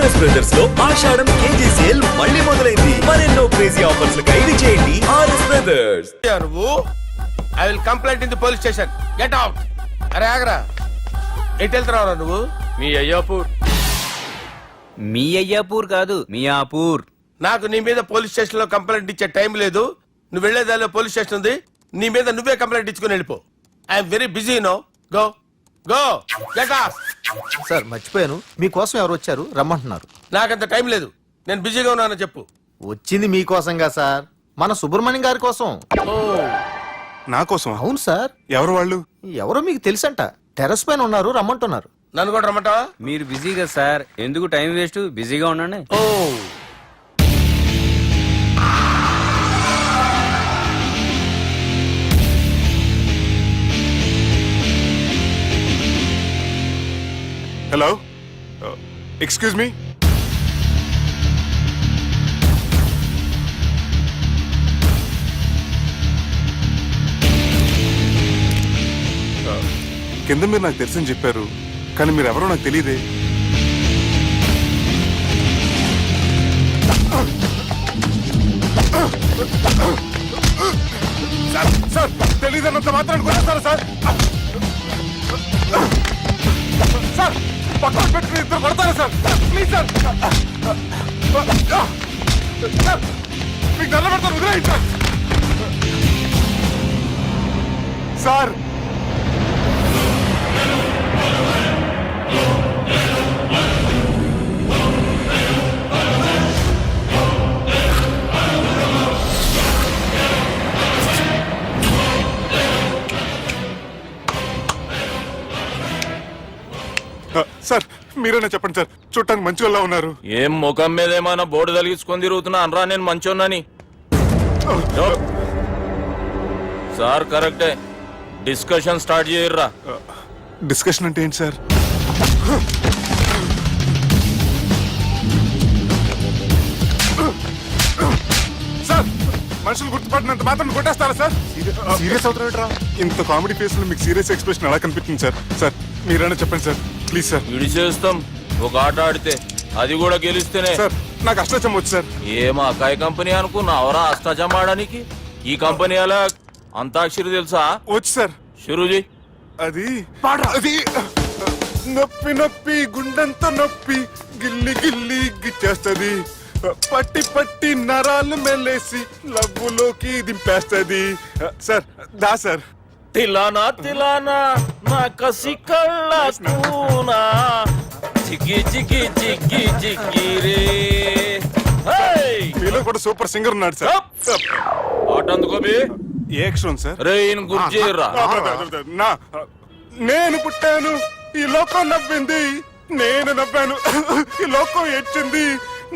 RS brothers లో ఆషాఢం KG sale మళ్ళీ మొదలైంది. మరెన్నో క్రేజీ ఆఫర్స్ ఖైదీ చేయండి ఆర్ఎస్ బ్రదర్స్. నువ్వు I will complaint in the police station. Get out. అరే ఆగరా, ఎటు వెళ్తున్నావురా నువ్వు? మీ అయ్యాపూర్. మీ అయ్యాపూర్ కాదు మియాపూర్. నాకు నీ మీద పోలీస్ స్టేషన్ లో కంప్లైంట్ ఇచ్చే టైం లేదు. నువ్వు వెళ్లేదాలో పోలీస్ స్టేషన్ ఉంది. నీ మీద నువ్వే కంప్లైంట్ ఇచ్చుకుని వెళ్ళిపో. I'm very busy no. Go go get off. Sir మర్చిపోయాను, మీకోసం ఎవరు వచ్చారు రమ్మంటున్నారు. నాకంత టైం లేదు, నేను బిజీగా ఉన్నానని చెప్పు. వచ్చింది మీకోసంగా సార్, మన సుబ్రహ్మణ్యం గారి కోసం. ఓ, నా కోసం? అవును సార్. ఎవరు వాళ్ళు? ఎవరో మీకు తెలుసంట, టెర్రస్ పైన ఉన్నారు, రమ్మంటున్నారు. నన్ను కూడా రమ్మంటావా? మీరు బిజీగా సార్, ఎందుకు టైం వేస్ట్, బిజీగా ఉండండి. ఓ, హలో, ఎక్స్క్యూజ్ మీ. కింద మీరు నాకు తెలుసని చెప్పారు, కానీ మీరు ఎవరో నాకు తెలియదే. సార్ తెలీదన్నంత మాత్రం కొనేస్తారా సార్? సార్ పక్కన పెట్టుకుని ఇద్దరు కొడతారా సార్? ప్లీజ్ సార్, సార్ మీకు దండ పెడతాను, వదిలేయండి సార్. సార్ సార్ మీరేనా చెప్పండి సార్, చూడటానికి మంచి వాళ్ళ ఉన్నారు. ఏం ముఖం మీద ఏమైనా బోర్డు తలిగించుకొని తిరుగుతున్నా అనరా నేను మంచోన్నాని? సార్ కరెక్టే, డిస్కషన్ స్టార్ట్ చేయర్రా. డిస్కషన్ అంటే ఏంటి సార్? సార్ మనుషులు గుర్తుపట్టినంత మాత్రం కొట్టేస్తారా సార్? సీరియస్ అవుతారా? ఇంత కామెడీ ఫేస్ లో మీకు సీరియస్ ఎక్స్ప్రెషన్ ఎలా కనిపిస్తుంది సార్? సార్ మీరైనా చెప్పండి సార్, ప్లీజ్ సార్. విడిచేస్తాం ఒక ఆట ఆడితే, అది కూడా గెలిస్తేనే. సార్ నాకు అష్టాచం వచ్చు సార్. ఏం అకాయ కంపెనీ అనుకున్నావరా అష్టాచం ఆడడానికి? ఈ కంపెనీ అలా అంతాక్షరి తెలుసా? వచ్చు సార్. షురూజీ. అది అది నొప్పి నొప్పి గుండెంత నొప్పి గిల్లి గిల్లి గిచ్చేస్తది, పట్టి పట్టి నరాలు మెల్లేసి లవ్వులోకి దింపేస్తది సార్. దా సార్. తిలానా తిలానా నా కసి కళ్ళ కూనా జిగి జిగి జిగి జిగి రే. మీలో కూడా సూపర్ సింగర్ ఉన్నాడు సార్. ఆట అందుకోబి. ఏ అక్షరం సార్? రే ఈయన గుర్తు చేయరా. నా నేను పుట్టాను, ఈ లోకం నవ్వింది, నేను నవ్వాను, ఈ లోకం ఏడ్చింది,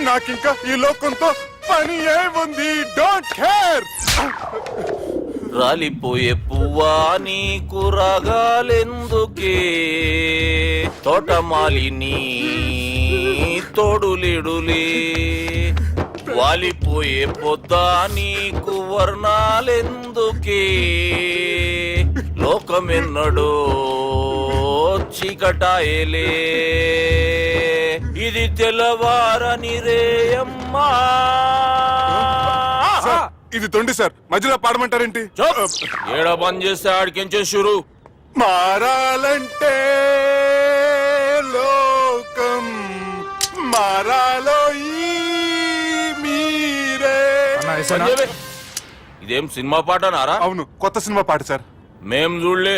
నాకింకా ఈ లోకంతో పని ఏముంది? Don't care. రాలిపోయే పువ్వా నీకు రాగాలెందుకే, తోటమాలిని తోడులిడులే, వాలిపోయే పొద్దా నీకు వర్ణాలెందుకే, లోకమెన్నడో చీకటాయలే, ఇది తెల్లవారని రేయమ్మా. ఇది తొండి సార్, మధ్యలో పాడమంటారేంటి? ఏడా బంద్ చేస్తే ఆడికించే షురు. మారాలంటే లోకం మారాలో ఈ మీరే. ఇదేం సినిమా పాట నారా? అవును, కొత్త సినిమా పాట సార్. మేం చూడలే.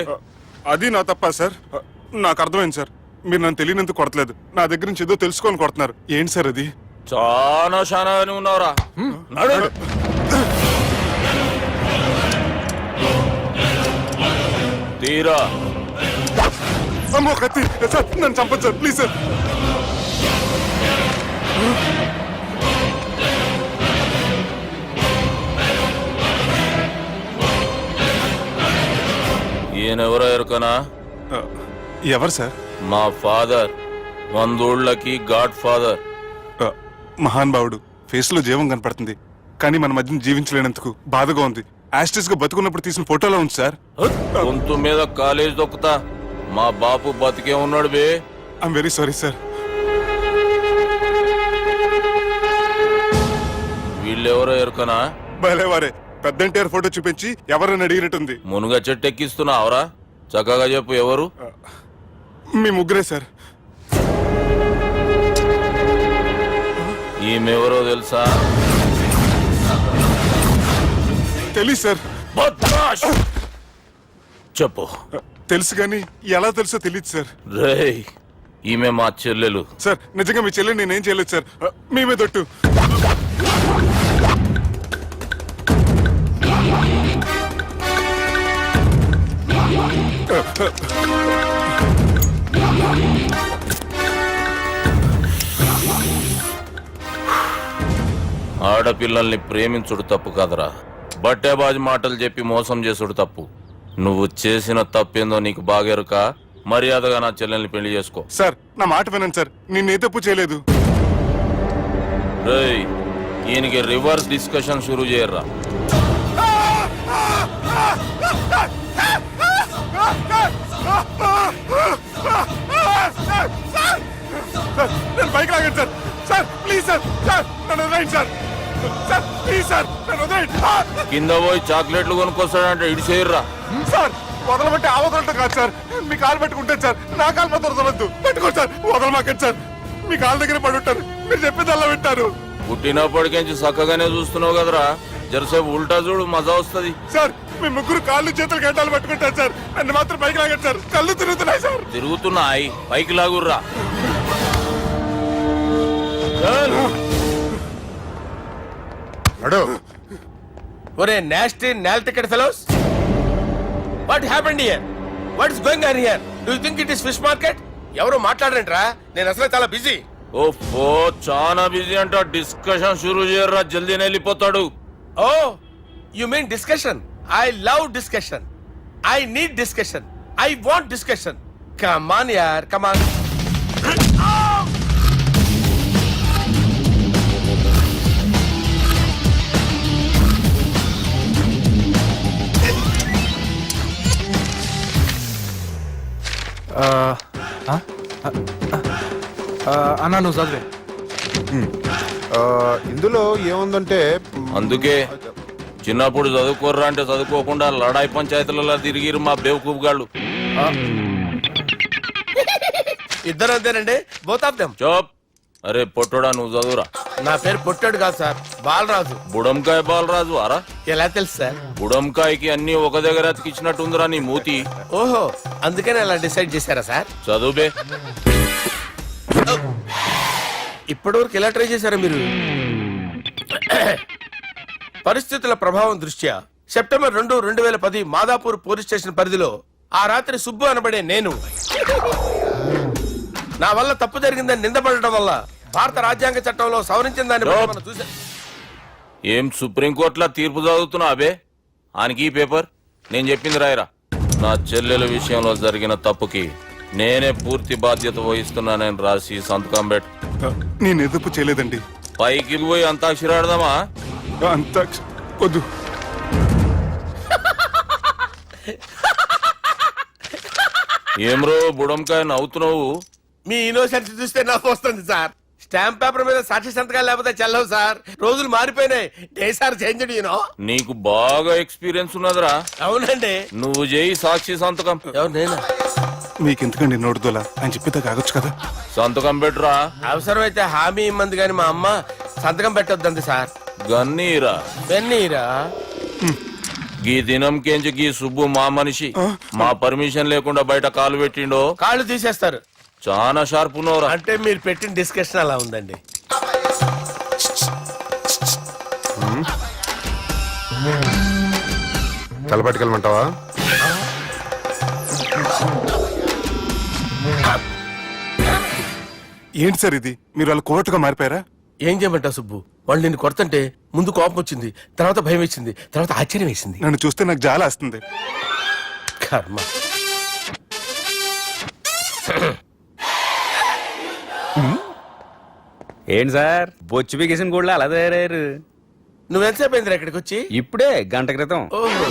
అది నా తప్ప సార్. నాకు అర్థమైంది సార్, మీరు నన్ను తెలియనందుకు కొడతలేదు, నా దగ్గర నుంచి ఏదో తెలుసుకొని కొడుతున్నారు. ఏంటి సార్ అది? చాలా శానాగానే ఉన్నావురా. నడు. తీరా. అమ్మో కత్తి సార్, నన్ను చంపదు సార్, ప్లీజ్ సార్. ఈయనెవరో ఎరుకనా? ఎవరు సార్? మా ఫాదర్, 100 గాడ్ ఫాదర్. మహాన్ భావుడు, ఫేస్ లో జీవం కనపడుతుంది, కానీ మన మధ్యన జీవించలేనందుకు బాధగా ఉంది. యాస్టిస్ గా బతుకున్నప్పుడు తీసిన ఫోటోలో ఉంది సార్. గొంతు మీద కాలేజ్ దొక్కుతా, మా బాపు బతికే ఉన్నాడు బే. I'm very sorry sir. పక్కన భలేవారే పెద్ద ఎన్టీఆర్ ఫోటో చూపించి ఎవరైనా అడిగినట్టుంది. మునుగ చెట్టు ఎక్కిస్తున్నావురా? చక్కగా చెప్పు ఎవరు? మీ ముగ్గురే సార్. ఈమెవరో తెలుసా? తెలుసు సార్. బద్మాష్! చెప్పు. తెలుసు కానీ ఎలా తెలుసో తెలియదు సార్. రేయ్, ఈమె మా చెల్లెలు. సార్ నిజంగా మీ చెల్లి నేనేం చేయలేదు సార్. మీ మీద ఒట్టు. ఆడపిల్లల్ని ప్రేమించుడు తప్పు కాదురా, బట్టేబాజు మాటలు చెప్పి మోసం చేసుడు తప్పు. నువ్వు చేసిన తప్పేందో నీకు బాగెరుక. మర్యాదగా నా చెల్లెల్ని పెళ్లి చేసుకో. సార్ నా మాట వినండి సార్, నేను ఏ తప్పు చేయలేదు. రేయ్, ఈయనకి రివర్స్ డిస్కషన్ షురూ చేయర్రా. సార్ నేను బైక్ లాగండి sir. Sir please sir. Sir నన్ను వదిలేయండి సార్. సార్ ప్లీజ్ సార్ నన్ను వదిలేయండి. కింద పోయి చాక్లెట్లు కొనుక్కొస్తాడంటే ఇటు చేయర్రా. సార్ వదలమంటే ఆ వదలటం కాదు సార్. మీ కాలు పెట్టుకుంటాను సార్. నా కాలు మాత్రం వదలవద్దు. పెట్టుకోండి సార్. వదలమాకండి సార్. మీ కాళ్ళ దగ్గర పడి ఉంటారు. మీరు చెప్పేది అలా వింటారు. పుట్టినప్పటికేంచి చక్కగానే చూస్తున్నావు కదరా, జరసేపు ఉల్టా చూడు, మజా వస్తుంది. సార్ మీ ముగ్గురు కాళ్ళు చేతులు గంటలు పట్టుకుంటారు సార్. నన్ను మాత్రం బైక్ లాగండి సార్. కళ్ళు తిరుగుతున్నాయి సార్. తిరుగుతున్నాయి, పైకి లాగుర్రా. ఒరే nasty null ticket fellows, what happened here? What is going on here? Do you think it is fish market? ఎవరు మాట్లాడరంట్రా, నేను అసలే చాలా బిజీ. ఓఫో, చాలా బిజీ అంట. డిస్కషన్ షురూ చేయర్రా, జల్దీ వెళ్ళిపోతాడు. Oh you mean discussion? I love discussion. I need discussion. I want discussion. Come on యార్, కమ్ ఆన్. అన్నా నువ్వు చదివే. ఇందులో ఏముందంటే అందుకే చిన్నప్పుడు చదువుకోర్రా అంటే చదువుకోకుండా లడాయి పంచాయతీలలో తిరిగిరు మా బేవకూఫ్ గాళ్ళు. ఇద్దరు అంతేనండి, బోత్ ఆఫ్ దెమ్. చోప్. అరే పొట్టోడా, నువ్వు చదువురా. నా పేరు పొట్టాడు కాదు సార్, బాలరాజు. బుడంకాయ బాలరాజు అరా? ఎలా తెలుసు సార్? బుడంకాయకి అన్ని ఒక దగ్గర అతికిచ్చినట్టుందిరా నీ మూతి. ఓహో, అందుకని అలా డిసైడ్ చేశారా సార్? చదువుబే. ఇప్పటివరకు ఎలా ట్రై చేశారా మీరు? పరిస్థితుల ప్రభావం దృష్ట్యా సెప్టెంబర్ 2, 2010 మాదాపూర్ పోలీస్ స్టేషన్ పరిధిలో ఆ రాత్రి సుబ్బు అనబడే నేను నా వల్ల తప్పు జరిగిందని నిందపడటం వల్ల భారత రాజ్యాంగ చట్టంలో సవరించిన దాన్ని బట్టి మనం చూసా. ఏం సుప్రీంకోర్టులో తీర్పు చదువుతున్నా అబే? ఆనికి ఈ పేపర్ నేను చెప్పింది రాయరా. నా చెల్లెల విషయంలో జరిగిన తప్పుకి నేనే పూర్తి బాధ్యత వహిస్తున్నానని రాసి సంతకం పెట్టు. నేను ఏ తప్పు చేయలేదండి. పైకి పోయి అంతాక్షరి ఆడదామా? అంత వద్దు. ఏమ్రో బుడంకాయ నవ్వుతున్నావు? మీ ఇన్నోసెన్స్ చూస్తే నాకు వస్తుంది సార్. స్టాంప్ పేపర్ మీద సాక్షి సంతకాలు లేకపోతే చెల్లవు సార్. రోజులు మారిపోయినాయి. Day sir change you know. నీకు బాగా ఎక్స్పీరియన్స్ ఉన్నదిరా. అవునండి. నువ్వు చేయి సాక్షి సంతకం. ఎవరు నేనా? మీకు ఎందుకండి నోడుదోలా అని చెప్పితే కాగొచ్చు కదా. సంతకం పెట్టురా. అవసరమైతే హామీ ఇమ్మంది కానీ మా అమ్మ సంతకం పెట్టొద్దండి సార్. గన్నీరా. పెన్నీరా? గీ దినంకేంచి గీ సుబ్బు మా మనిషి. మా పర్మిషన్ లేకుండా బయట కాలు పెట్టిండో కాళ్ళు తీసేస్తారు. చాలా షార్ప్ ఉన్నవరా. అంటే మీరు పెట్టిన డిస్కషన్ అలా ఉందండి. తలపట్టుకెళ్ళమంటావా? ఏంటి సార్ ఇది? మీరు వాళ్ళు కోర్టుగా మారిపోయారా? ఏం చేయమంటావు సుబ్బు? వాళ్ళు నిన్ను కొడుతుంటే ముందు కోపం వచ్చింది, తర్వాత భయం వేసింది, తర్వాత ఆశ్చర్యం వేసింది. నన్ను చూస్తే నాకు జాలి వస్తుంది. కర్మ. ఏంటి సార్ బొచ్చు బిగేసిన కూడా అలా తయారయ్యారు? నువ్వెంతసేపు అయిందిరా ఇక్కడికి వచ్చి? ఇప్పుడే గంట క్రితం. ఓహో,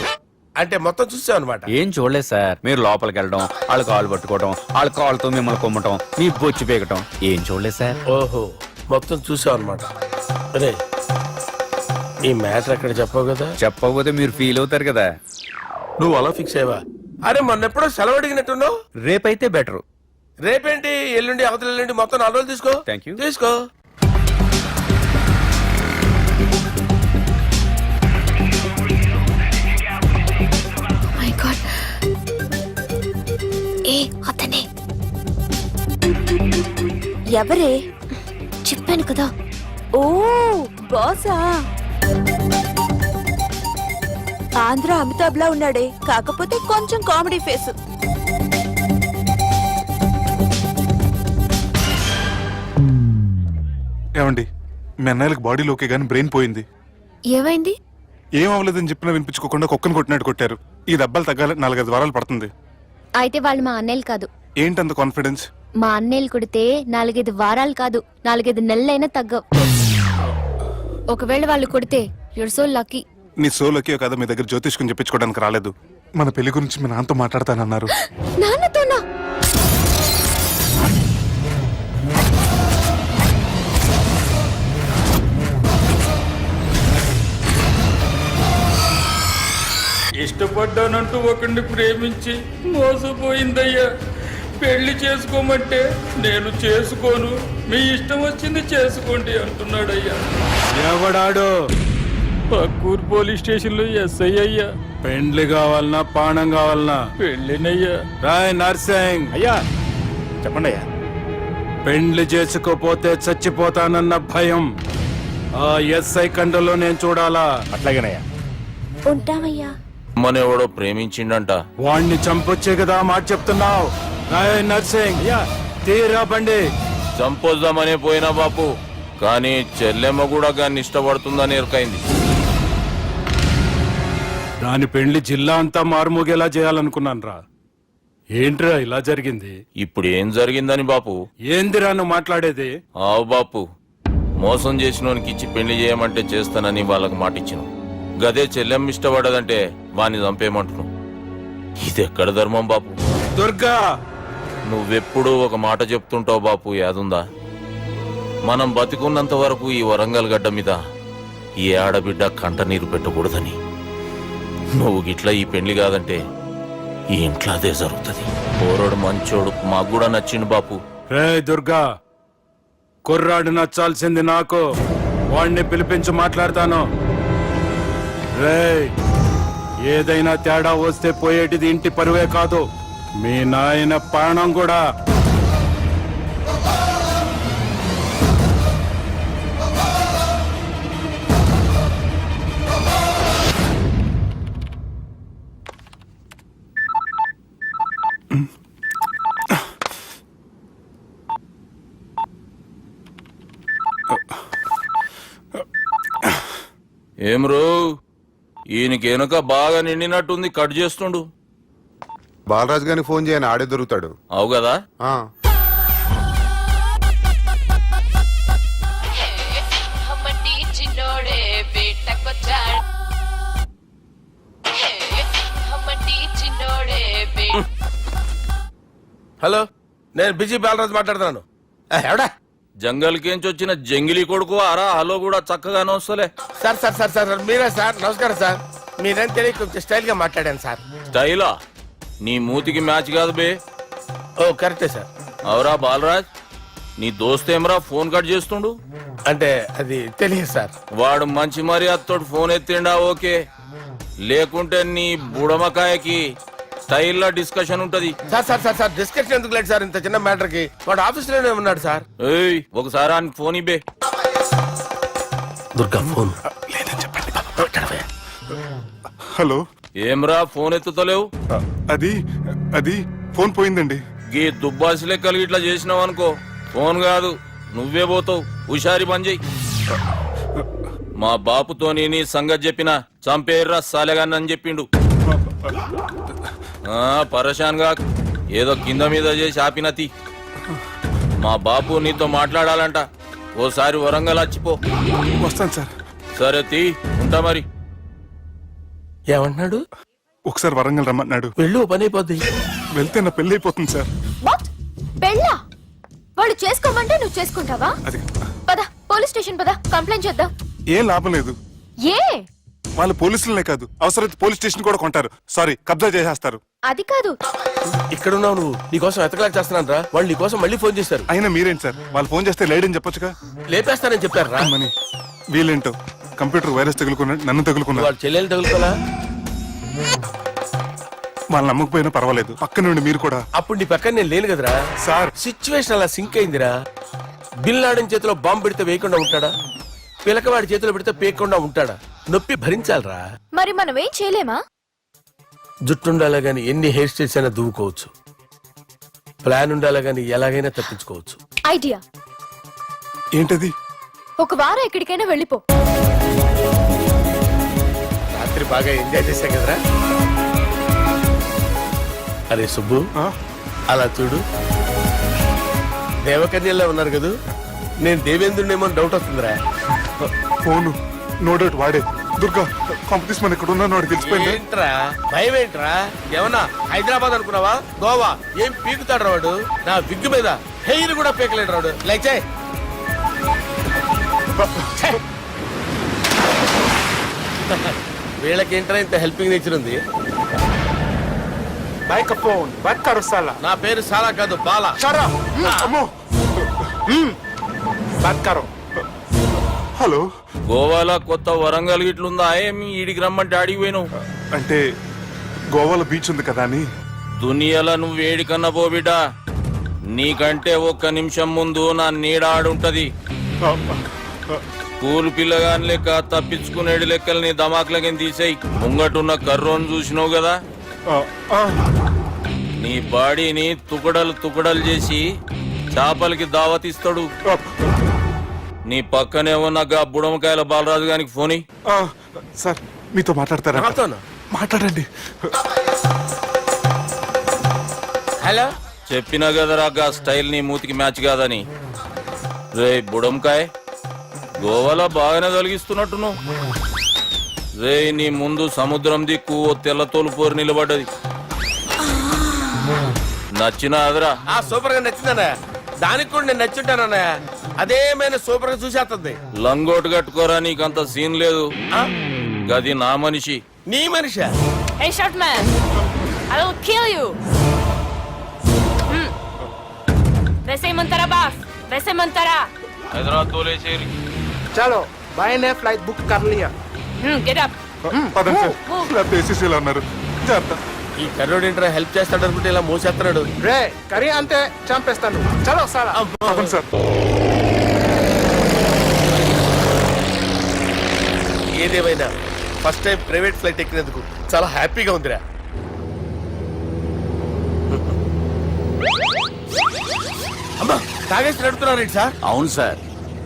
అంటే మొత్తం చూసావు అనమాట. ఏం చూడలేదు సార్. మీరు లోపలికి వెళ్ళడం, వాళ్ళ కాళ్ళు పట్టుకోవడం, వాళ్ళ కాళ్ళతో మిమ్మల్ని కొమ్మటం, మీ బొచ్చు పీకటం ఏం చూడలేదు సార్. ఓహో, మొత్తం చూసావు అనమాట. అరే ఈ మ్యాటర్ అక్కడ చెప్పవు కదా. చెప్పకపోతే మీరు ఫీల్ అవుతారు కదా. నువ్వు అలా ఫిక్స్ అయ్యవా? అరే మొన్నెప్పుడో సెలవు అడిగినట్టున్నావు. రేపైతే బెటర్. రేపేంటి, ఎల్లుండి, అవతల ఎల్లుండి, మొత్తం 4 రోజులు తీసుకో. Thank you. తీసుకో. మై గాడ్, ఏ అతనే ఎవరే? చెప్పాను కదా. ఓ బాసా, ఆంధ్ర అమితాబ్ లా ఉన్నాడే, కాకపోతే కొంచెం కామెడీ ఫేస్. ఏమండి, మీ అన్నయ్యలకు బాడీలో ఓకే కానీ బ్రెయిన్ పోయింది. ఏమైంది? ఏం అవ్వలేదని చెప్పినా వినిపించుకోకుండా కుక్కను కొట్టినట్టు కొట్టారు. ఈ దెబ్బలు తగ్గాలి 4-5 వారాలు పడుతుంది. అయితే వాళ్ళు మా అన్నయ్యలు కాదు. ఏంటంత కాన్ఫిడెన్స్? మా అన్నయ్యలు కొడితే 4-5 వారాలు కాదు, 4-5 నెలలైనా తగ్గవు. ఒకవేళ వాళ్ళు కొడితే యూర్ సో లక్కీ. నీ సోలోకి కదా మీ దగ్గర జ్యోతిష్కం చెప్పించుకోవడానికి రాలేదు. మన పెళ్లి గురించి మీ నాన్నతో మాట్లాడతానన్నారు. నాన్నతోనా? ఇష్టపడ్డానంటూ ఒకరిని ప్రేమించి మోసపోయిందయ్యా. పెళ్లి చేసుకోమంటే నేను చేసుకోను, మీ ఇష్టం వచ్చింది చేసుకోండి అంటున్నాడయ్యా. ఎవడాడు? పక్కూరు పోలీస్ స్టేషన్ లో ఎస్ఐ అయ్యా. పెండ్లి కావాలనా పానం కావాలనా? పెళ్ళినయ్యా. రాయ్ నర్సింగ్, అయ్యా చెప్పండి అయ్యా. పెండ్లి చేసుకోపోతే చచ్చిపోతానన్న భయం ఆ ఎస్ఐ కండలో నేను చూడాలా? అట్లాగేనయ్యా. ఉంటామయ్యా. మనెవడో ప్రేమించిండంట. వాణ్ణి చంపొచ్చే కదా మాట చెప్తున్నావు? రాయ్ నర్సింగ్, తీరా బండి. చంపొద్దామనే పోయినా బాపు, కానీ చెల్లెమ్మ కూడా గాన్ని ఇష్టపడుతుందని ఎరకైంది. దాని పెండ్లి జిల్లా అంతా మారుమోగేలా చేయాలనుకున్నాను రా. ఏంట్రా ఇలా జరిగింది? ఇప్పుడు ఏం జరిగిందని బాపు? ఏందిరా నువ్వు మాట్లాడేది? ఆవు బాపు, మోసం చేసినోనికి ఇచ్చి పెళ్లి చేయమంటే చేస్తానని వాళ్ళకి మాటిచ్చిన. గదే చెల్లెమ్మ ఇష్టపడదంటే వాణ్ణి చంపేయమంటున్నావు. ఇది ఎక్కడ ధర్మం బాపు? దుర్గా, నువ్వెప్పుడూ ఒక మాట చెప్తుంటావు బాపు, యాదుందా? మనం బతికున్నంత వరకు ఈ వరంగల్ గడ్డ మీద ఈ ఆడబిడ్డ కంట నీరు పెట్టకూడదని. నువ్వు గిట్లా ఈ పెళ్లి కాదంటే ఈ ఇంట్లో అదే జరుగుతుంది. పోరోడు మంచోడు, మాకు కూడా నచ్చిండు బాపు. రే దుర్గా, కుర్రాడు నచ్చాల్సింది నాకు. వాణ్ణి పిలిపించి మాట్లాడతాను. రే, ఏదైనా తేడా వస్తే పోయేటిది ఇంటి పరువే కాదు, మీ నాయన ప్రాణం కూడా. ఏం రో, ఈయనకి వెనుక బాగా నిండినట్టుంది, కట్ చేస్తుండు. బాలరాజు గారికి ఫోన్ చేయని, ఆడే దొరుకుతాడు. అవు కదా? ఆ. హలో, నేను బిజీ బాలరాజు మాట్లాడుతున్నాను. ఎవడా? జంగల్కేంచి వచ్చిన జంగిలీ కొడుకు ఆరా. హలో కూడా చక్కగానే వస్తలే. సార్ సార్ సార్ సార్ మీరే సార్? నమస్కారం సార్. మీరేం తెలియక కొంచెం స్టైల్ గా మాట్లాడాను సార్. స్టైలా? నీ మూతికి మ్యాచ్ కాదు బే. ఓ కరెక్టే సార్. అవరా బాలరాజ్, నీ దోస్తేమరా ఫోన్ కట్ చేస్తుండు? అంటే అది తెలియదు సార్. వాడు మంచి మర్యాదతో ఫోన్ ఎత్తిండా ఓకే, లేకుంటే నీ బుడమకాయకి స్టైల్లో డిస్కషన్ ఉంటది. Sir sir sir sir discussion ఎందుకు లేదు సార్? ఇంత చిన్న మ్యాటర్ కి వాడు ఆఫీస్ లోనే ఉన్నాడు సార్. ఏయ్, ఒకసారి ఆయనకి ఫోన్ ఇబ్బే. దుర్గా ఫోన్ లేదని చెప్పండి. హలో, ఏమ్రా ఫోన్ ఎత్తుతలేవు? అది అది ఫోన్ పోయిందండి. గీ దుబ్బాసి లెక్కలు ఇట్లా చేసినావు అనుకో, ఫోన్ కాదు నువ్వే పోతావు. హుషారి పని చెయ్యి. మా బాపుతోని నీ సంగతి చెప్పిన చంపేర్రా సాలెగాన్ని చెప్పిండు. పరేషాన్ గా ఏదో కింద మీద చేసి ఆపినతి. మా బాపు నీతో మాట్లాడాలంట. ఓసారి వరంగల్ వచ్చిపో. వస్తాను సార్. సరే తీ, ఉంటా మరి. ఏమంటున్నాడు? ఒకసారి వరంగల్ రమ్మన్నాడు. వెళ్ళు, పని అయిపోద్ది. వెళ్తే నా పెళ్లి అయిపోతుంది సార్. వాట్? పెళ్ళా? వాళ్ళు చేసుకోమంటే నువ్వు చేసుకుంటావా? అది పద పోలీస్ స్టేషన్ పద, కంప్లైంట్ చేద్దాం. ఏం లాభం లేదు. ఏ వాళ్ళు పోలీసులనే కాదు, అవసరమైతే పోలీస్ స్టేషన్ కూడా కొంటారు. సారీ, కబ్జా చేసేస్తారు. అది కాదు. ఇక్కడున్నావు నువ్వు, నీకోసం ఎతకలేక చేస్తున్నాను రా. వాళ్ళు నీకోసం మళ్ళీ ఫోన్ చేశారు. అయినా మీరేంటి సార్, వాళ్ళు ఫోన్ చేస్తే లేడని చెప్పొచ్చుగా. లేపేస్తానని చెప్పారు రా. మని వీళ్ళేంటో కంప్యూటర్ వైరస్ తగులుకున్నాడు, నన్ను తగులుకున్నాడు. వాళ్ళ చెల్లెలు తగులుకోలా. వాళ్ళు నమ్మకపోయినా పర్వాలేదు, పక్క నుండి మీరు కూడా. అప్పుడు నీ పక్కన నేను లేను కదరా సార్ సిచ్యువేషన్ అలా సింక్ అయిందిరా. బిల్ లాడన్ చేతిలో బాంబు పెడితే వేయకుండా ఉంటాడా? పిలకవాడి చేతిలో పెడితే పేయకుండా ఉంటాడా? నొప్పి భరించాలరా. మరి మనం ఏం చేయలేమా? జుట్టుండాలా గాని ఎన్ని హెయిర్ స్టైల్స్ అయినా దువ్వుకోవచ్చు. ప్లాన్ ఉండాలా గాని ఎలాగైనా తప్పించుకోవచ్చు. ఐడియా. ఏంటది? ఒక వారం ఎక్కడికైనా వెళ్ళిపో. రాత్రి బాగా ఎంజాయ్ చేశా కదరా. అరే సుబ్బు, ఆ? అలా చూడు, దేవకన్యల్లో ఉన్నారు కదూ. నేను దేవేంద్రుడేమో డౌట్ వస్తుందిరా. ఫోను నో డౌట్ వాడే. దుర్గా కాంపిటీషన్ మన ఇక్కడ ఉన్నాను, వాడు తెలిసిపోయింది. ఏంట్రా భయం ఏంట్రా? ఏమన్నా హైదరాబాద్ అనుకున్నావా? గోవా ఏం పీకుతాడు రాడు. నా విగ్గు మీద హెయిర్ కూడా పీకలేడు రాడు. లైక్ చేయి. వీళ్ళకేంట్రా ఇంత హెల్పింగ్ నేచర్ ఉంది. నా పేరు సాలా కాదు, బాలా. అమ్మో. హలో, గోవాలో కొత్త వరంగల్ గిట్లుందా? ఏమి ఈడికి రమ్మంటే అడిగి పోయినావు? అంటే గోవాలో బీచ్ ఉంది కదా అని. దునియాలో నువ్వు వేడికన్నా పో బిడ్డ. నీకంటే ఒక్క నిమిషం ముందు నా నీడ ఆడుంటది. స్కూల్ పిల్లగాని లెక్క తప్పించుకునేడు లెక్కలు నీ దమాకులకి తీసేయి. ముంగటున్న కర్రోని చూసినావు కదా, నీ బాడీని తుకడలు చేసి చేపలకి దావతిస్తాడు. నీ పక్కనే ఉన్న బుడమకాయల బాలరాజు గారికి ఫోని. సార్ మీతో మాట్లాడతారా? నాతోనా? మాట్లాడండి. హలో, చెప్పినా కదరా గా స్టైల్ నీ మూతికి మ్యాచ్ కాదని. రే బుడంకాయ, గోవాలో బాగానే తొలగిస్తున్నట్టు నువ్వు. రే నీ ముందు సముద్రం దిక్కు ఓ తెల్ల తోలుపోరు నిలబడ్డది. నచ్చినా అదరా? సూపర్ గా నచ్చిందన్నా. దానికి కూడా నేను నచ్చుంటానన్నా. అదేమైనా సూపర్ గా చూసేస్తుంది. లంగోటు కట్టుకోరా, నీకంత సీన్ లేదు. గది నా మనిషి. నీ Manisha? Hey short man, I will kill you. वैसे मंतरा హైదరాబాద్ తోలేసేరి. चलो भाई ने फ्लाइट बुक कर लिया. get up. పదండి సార్, లేకపోతే ఏసీసీలో ఉన్నారు. జాగ్రత్త. ఈ కర్రోడు ఏంట్రా హెల్ప్ చేస్తాడు అనుకుంటే ఇలా మోసేస్తున్నాడు. రే కరీ అంతే చంపేస్తాను. చలో సాలా. పదండి సార్. ఏదేమైనా ఫస్ట్ టైం ప్రైవేట్ ఫ్లైట్ ఎక్కినందుకు చాలా హ్యాపీగా ఉందిరా. అమ్మా, తాగేసి నడుపుతున్నారేంటి సార్? అవును సార్,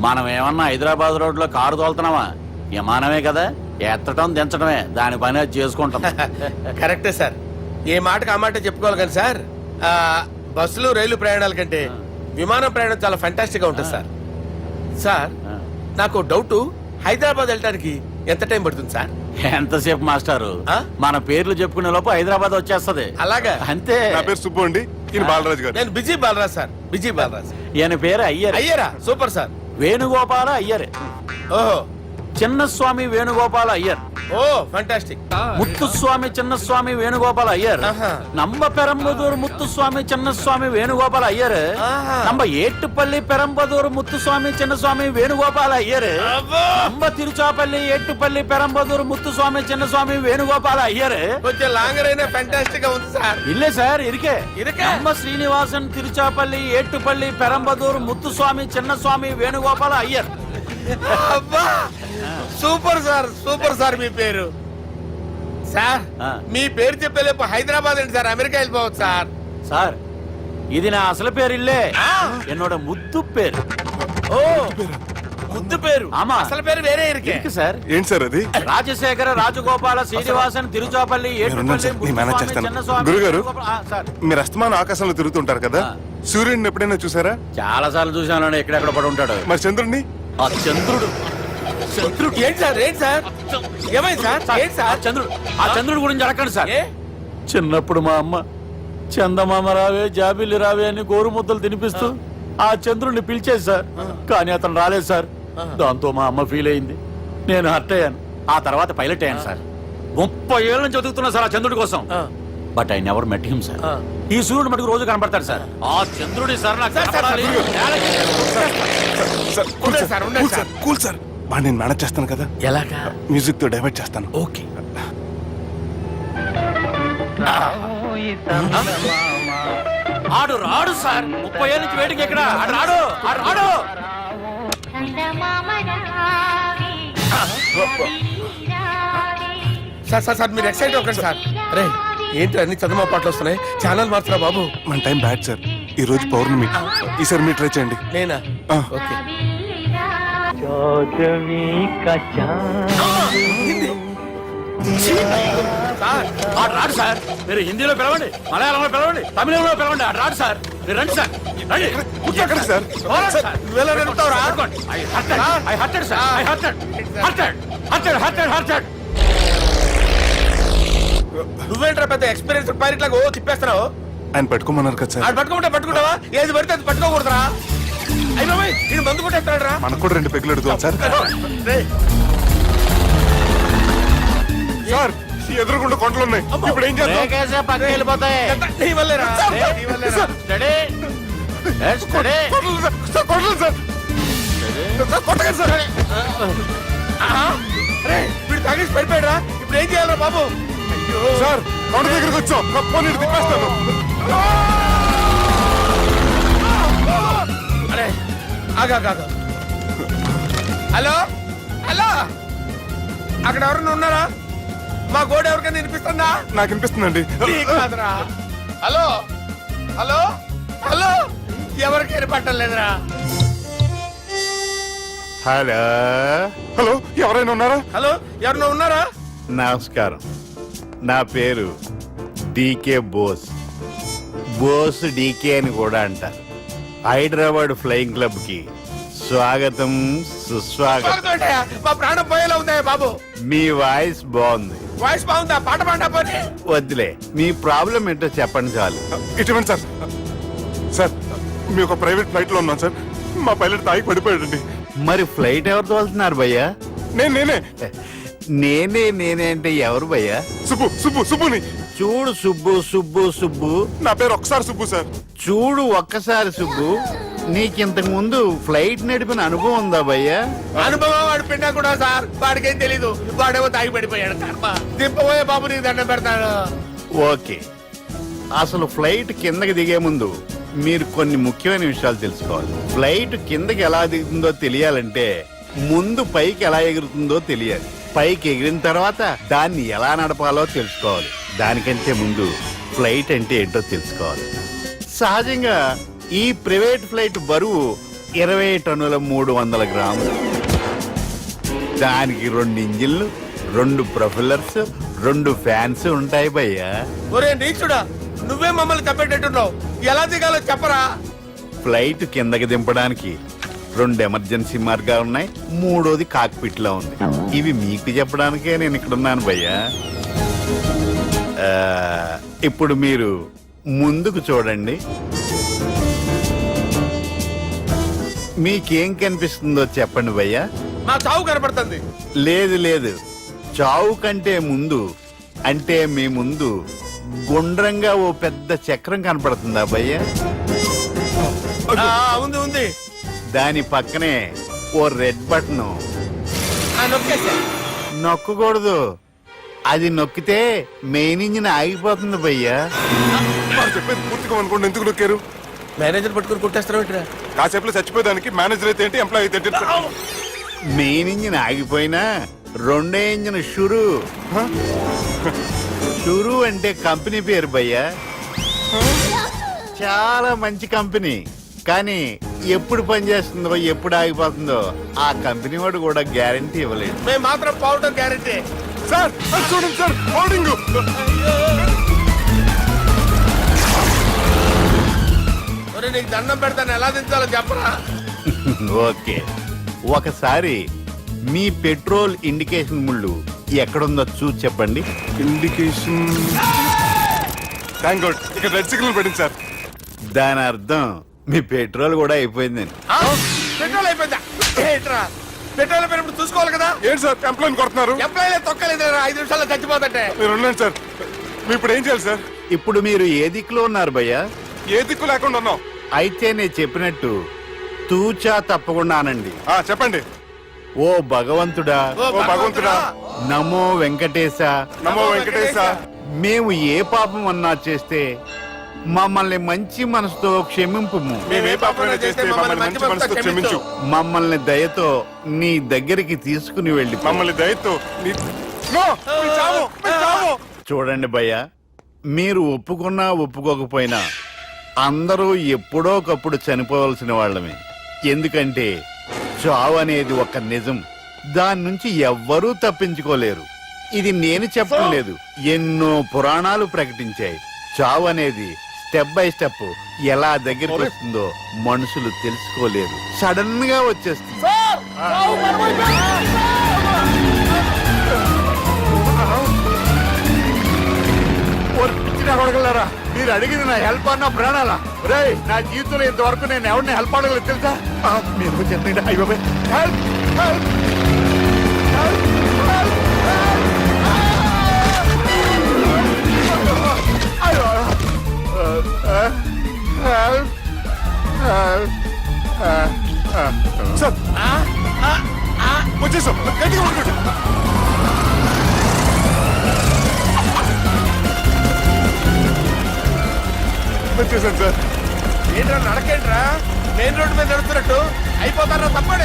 మనం ఏమన్నా హైదరాబాద్ రోడ్ లో కారు తోలుతున్నామా? విమానమే కదా, ఎత్తడం దించడమే దాని పని అది చేసుకుంటాం. కరెక్టే సార్. ఏ మాటకు ఆ మాట చెప్పుకోవాలి కానీ సార్, బస్సులు రైలు ప్రయాణాల కంటే విమానం ప్రయాణం చాలా ఫంటాస్టిక్ గా ఉంటుంది సార్. సార్ నాకు డౌట్, హైదరాబాద్ వెళ్ళడానికి ఎంత టైం పడుతుంది సార్? ఎంతసేపు మాస్టారు, ఆ? మన పేర్లు చెప్పుకునే లోపు హైదరాబాద్ వచ్చేస్తది. అలాగా? అంతే. నా పేరు సుబ్బు అండి, ఈయన బాలరాజు గారు. నేను busy Balaraj sir, busy Balaraj. ఈయన పేరు అయ్యర్. అయ్యరా? Super sir. వేణుగోపాల అయ్యర్. ఓహో, చిన్నస్వామి వేణుగోపాల అయ్యర్. Oh fantastic. ముత్తుస్వామి చిన్నస్వామి వేణుగోపాల అయ్యర్. ఆహా. நம்ம பெரம்பதூர் முத்துசுவாமி சின்னசுவாமி வேணுகோபால ஐயர். ஆஹா. நம்ம ஏட்டுப்பள்ளி பெரம்பதூர் முத்துசுவாமி சின்னசுவாமி வேணுகோபால ஐயர். நம்ம తిరుచాపల్లి ఏట్టుపల్లి పెరంబదూర్ ముత్తుస్వామి చిన్నస్వామి వేణుగోపాల అయ్యర్. కొంచెం లాంగర్ అయినా ఫంటాస్టిక్ గా ఉంది సార్. ఇల్లే సార్ ఇరికే. ఇరికే? நம்ம శ్రీనివాసన్ తిరుచాపల్లి ఏట్టుపల్లి పెరంబదూర్ ముత్తుస్వామి చిన్నస్వామి వేణుగోపాల అయ్యర్. అబ్బా, సూపర్ సార్, సూపర్ సార్. మీ పేరు సార్, ఆ. మీ పేరు చెప్పేలేపు హైదరాబాద్ ఏంటి సార్, అమెరికా వెళ్ళిపోవచ్చు సార్. సార్ ఇది నా అసలు పేరు ఇల్లే, ఆ. என்னோட ముద్దు పేరు. ఓ ముద్దు పేరు. ఆమా. అసలు పేరు వేరే ఇరికే. ఇరికి సార్. ఏంటి సార్ అది? రాజశేఖర రాజగోపాల శ్రీనివాసన్ తిరుచాపల్లి నేనున్నాను సార్, నేను మేనేజ్ చేస్తాను. గురుగారు, మీరు అస్తమానం ఆకాశంలో తిరుగుతుంటారు కదా, సూర్యుడిని ఎప్పుడైనా చూసారా? చాలా సార్లు చూసాను, ఎక్కడెక్కడ పడి ఉంటాడు. మరి చంద్రుడిని? ఆ చంద్రుడు. చంద్రుడు ఏంటి సార్, ఏంటి సార్, ఏమైంది సార్, ఏంటి సార్? చంద్రుడు. ఆ చంద్రుడు గురించి అడగండి సార్. ఏ? చిన్నప్పుడు మా అమ్మ చందమామ రావే జాబిల్లి రావే అని గోరు ముద్దలు తినిపిస్తూ ఆ చంద్రుడిని పిలిచేది సార్. కానీ అతను రాలేదు సార్. దాంతో మా అమ్మ ఫీల్ అయింది, నేను హర్ట్ అయ్యాను. ఆ తర్వాత పైలట్ అయ్యాను సార్. 30 ఏళ్ళ నుంచి చదువుతున్నా సార్ ఆ చంద్రుడి కోసం. But I never met him sir. ఈ సూర్యుడు మటుకు రోజు కనబడతాడు సార్. ఆ చంద్రుడి సార్ నాకు కనపడాలి. కూల్ సార్ బాగా నేను మేనేజ్ చేస్తాను కదా. ఎలాగా? మ్యూజిక్ తో డైవర్ట్ చేస్తాను. ఓకే. ఆడు రాడు సార్. 30 ఏళ్ళ నుంచి వెయిటింగ్ ఎక్కడ? ఆడు రాడు, ఆడు రాడు. సార్ సార్ సార్ మీరు ఎక్సైట్ అవ్వకండి సార్. అరే ఏంటి అన్ని చదువు పాటలు వస్తున్నాయి, ఛానల్ మారుతున్నా బాబు. మన టైం బ్యాడ్ సార్. ఈ రోజు పౌర్ణమి. ఈసారి మీరు ట్రై చేయండి. నేనా? ఆ. ఓకే. సార్ ఆడు రాడు సార్. మీరు హిందీలో పిలవండి, మలయాళంలో పిలవండి, తమిళంలో పిలవండి. ఆడు రాడు సార్. మీరు రండి సార్, రండి. ఎక్కడ సార్? పోరాడు సార్. నువ్వెలా నడుపుతావురా? పట్టుకోండి. I hurted, sir. I hurted. నువ్వేంట్రా పెద్ద ఎక్స్పీరియన్స్ పైరెట్ లాగా ఓ తిప్పేస్తున్నావు? ఆయన పెట్టుకోమన్నారు కదా సార్. ఆడు పట్టుకుంటే పట్టుకుంటావా? ఏది పడితే అది పట్టుకోకూడదురా. అయ్యి బాబాయ్ నేను మందు కొట్టేస్తాడు రా. మనకు కూడా 2 పెగ్గులు అడుగుతాం సార్. సార్ ఎదురుకుండా కొండలు ఉన్నాయి. ఇప్పుడు ఏం చేద్దాం? బ్రేకేసే పక్కకి వెళ్ళిపోతాయి. నీ వల్లేరా? నీ వల్లేరా? Steady. Let's steady. Kondalu sir. Sir Kondalu sir. Sir కొట్టకండి సార్. అరే వీడు తాగేసి పడిపోయాడురా. ఇప్పుడు ఏం చేయాలరా బాబు? సార్ కొండ దగ్గరికి వచ్చాం. పోనీ తిప్పేస్తాను. అరే ఆగా. హలో హలో, అక్కడ ఎవరన్నా ఉన్నారా? మా గోడ ఎవరికైనా వినిపిస్తుందా? నాకు అనిపిస్తుందండి. నీకు కాదురా. హలో హలో హలో, ఎవరికి వినపట్టలేదురా. హలో హలో ఎవరైనా ఉన్నారా? హలో ఎవరన్నా ఉన్నారా? నమస్కారం, నా పేరు డీకే బోస్. బోస్ డీకే అని కూడా అంటారు. హైదరాబాద్ ఫ్లయింగ్ క్లబ్ కి స్వాగతం, సుస్వాగతం. బాగుందయ్యా, మా ప్రాణం పోయేలా ఉందా బాబు? మీ వాయిస్ బాగుంది. వాయిస్ బాగుందా? పాట పాడా పోనీ. వద్దులే, మీ ప్రాబ్లం ఏంటో చెప్పండి చాలు. ఇటువంటి సార్. సార్ మీ ఒక ప్రైవేట్ ఫ్లైట్ లో ఉన్నాం సార్. మా పైలట్ తాగి పడిపోయాడండి. మరి ఫ్లైట్ ఎవరు తోలుతున్నారు భయ్యా? నేనే నేనే అంటే ఎవరు భయ్యా? సుబ్బుని. చూడు సుబ్బు. నా పేరు ఒకసారి సుబ్బు సార్. చూడు ఒక్కసారి సుబ్బు, నీకింతకు ముందు ఫ్లైట్ నడిపిన అనుభవం ఉందా భయ్యా? అనుభవం వాడు పిండా కూడా సార్. వాడికేం తెలీదు. వాడేమో తాగి పడిపోయాడు. కర్మ. దింపబోయే బాబు నీకు దండం పెడతాడు. ఓకే, అసలు ఫ్లైట్ కిందకి దిగే ముందు మీరు కొన్ని ముఖ్యమైన విషయాలు తెలుసుకోవాలి. ఫ్లైట్ కిందకి ఎలా దిగుతుందో తెలియాలంటే ముందు పైకి ఎలా ఎగురుతుందో తెలియాలి. పైకి ఎగిరిన తర్వాత దాన్ని ఎలా నడపాలో తెలుసుకోవాలి. దానికంటే ముందు ఫ్లైట్ అంటే ఏంటో తెలుసుకోవాలి. సహజంగా ఈ ప్రైవేట్ ఫ్లైట్ బరువు 20 టన్నుల 300 గ్రాములు. దానికి 2 ఇంజిన్లు, 2 ప్రొఫెల్లర్స్, 2 ఫ్యాన్స్ ఉంటాయి భయ్యా. ఒరే నీచుడా, నువ్వే మమ్మల్ని తప్పేటట్టున్నావు. ఎలా దిగాలో చెప్పరా? ఫ్లైట్ కిందకి దింపడానికి 2 ఎమర్జెన్సీ మార్గాలు ఉన్నాయి. 3వది కాక్పిట్ లో ఉంది. ఇవి మీకు చెప్పడానికే నేను ఇక్కడ ఉన్నాను భయ్యా. ఇప్పుడు మీరు ముందుకు చూడండి. మీకేం కనిపిస్తుందో చెప్పండి భయ్యా. మా చావు కనపడుతుంది. లేదు, చావు కంటే ముందు అంటే మీ ముందు గుండ్రంగా ఓ పెద్ద చక్రం కనపడుతుందా భయ్యా? ఉంది. దాని పక్కనే ఓ రెడ్ బటన్. నొక్కకూడదు, అది నొక్కితే మెయిన్ ఇంజిన్ ఆగిపోతుంది భయ్యా. వారు చెప్పేది పూర్తిగా అనుకోండి. ఎందుకు నొక్కారు? మేనేజర్ పట్టుకుని కొట్టేస్తారా? కాసేపులో చచ్చిపోయేదానికి మేనేజర్ అయితే ఏంటి, ఎంప్లాయీ అయితే ఏంటి? మెయిన్ ఇంజిన్ ఆగిపోయినా 2వ ఇంజిన్ షురు అంటే కంపెనీ పేరు భయ్యా. చాలా మంచి కంపెనీ, కానీ ఎప్పుడు పనిచేస్తుందో ఎప్పుడు ఆగిపోతుందో ఆ కంపెనీ వాడు కూడా గ్యారంటీ ఇవ్వలేదు. మేము మాత్రం పౌడర్ గ్యారంటీ. సార్ చూడండి సార్, హోల్డింగ్. నీకు దండం పెడతాను, ఎలా దించాలో చెప్పరా? ఓకే, ఒకసారి మీ పెట్రోల్ ఇండికేషన్ ముళ్ళు ఎక్కడుందో చూసి చెప్పండి. ఇండికేషన్. థ్యాంక్ గాడ్, ఇక్కడ రెడ్ సిగ్నల్ పడింది సార్. దాని అర్థం మీ పెట్రోల్ కూడా అయిపోయిందండి. పెట్రోల్ అయిపోయిందా? ఏంట్రా పెట్రోల్ పెరిగినప్పుడు చూసుకోవాలి కదా. ఏంటి సార్ ఎంప్లాయ్ కొడుతున్నారు? ఎంప్లాయీ తొక్కలేదు 5 నిమిషాల్లో చచ్చిపోతుంటే. మీరు ఉండండి సార్. మీరు ఇప్పుడు ఏం చేయాలి సార్? ఇప్పుడు మీరు ఏ దిక్కులో ఉన్నారు భయ్యా? ఏ దిక్కు లేకుండా ఉన్నాం. అయితే నేను చెప్పినట్టు తూచా తప్పకుండా అనండి. చెప్పండి. ఓ భగవంతుడా, ఓ భగవంతుడా, నమో వెంకటేశ, నమో వెంకటేశ. మేము ఏ పాపం అన్నా చేస్తే మమ్మల్ని మంచి మనసుతో క్షమింపుము. మేము ఏ పాపమైనా చేస్తే మమ్మల్ని మంచి మనసుతో క్షమించు. మమ్మల్ని దయతో నీ దగ్గరికి తీసుకుని వెళ్ళి మమ్మల్ని దయతో నో, మీ చావు, మీ చావు. చూడండి భయ్య, మీరు ఒప్పుకున్నా ఒప్పుకోకపోయినా అందరూ ఎప్పుడో ఒకప్పుడు చనిపోవలసిన వాళ్ళమే. ఎందుకంటే చావు అనేది ఒక నిజం, దాని నుంచి ఎవ్వరూ తప్పించుకోలేరు. ఇది నేను చెప్పడం లేదు, ఎన్నో పురాణాలు ప్రకటించాయి. చావు అనేది స్టెప్ బై స్టెప్ ఎలా దగ్గరికి వస్తుందో మనుషులు తెలుసుకోలేరు, సడన్ గా వచ్చేస్తుంది. మీరు అడిగింది నా హెల్ప్ అన్న ప్రాణాలా? రే, నా జీవితంలో ఇంతవరకు నేను ఎవరిని హెల్ప్ అడగలేదు తెలుసా? మీరు చెప్పండి. అయ్యో హెల్ప్, హెల్ప్, సార్ వచ్చేసాం. గట్టిగా పట్టుకోండి. వచ్చేసాను సార్. ఏంట్రా నడకేంట్రా? మెయిన్ రోడ్డు మీద నడుస్తున్నట్టు అయిపోతారా? తప్పడే.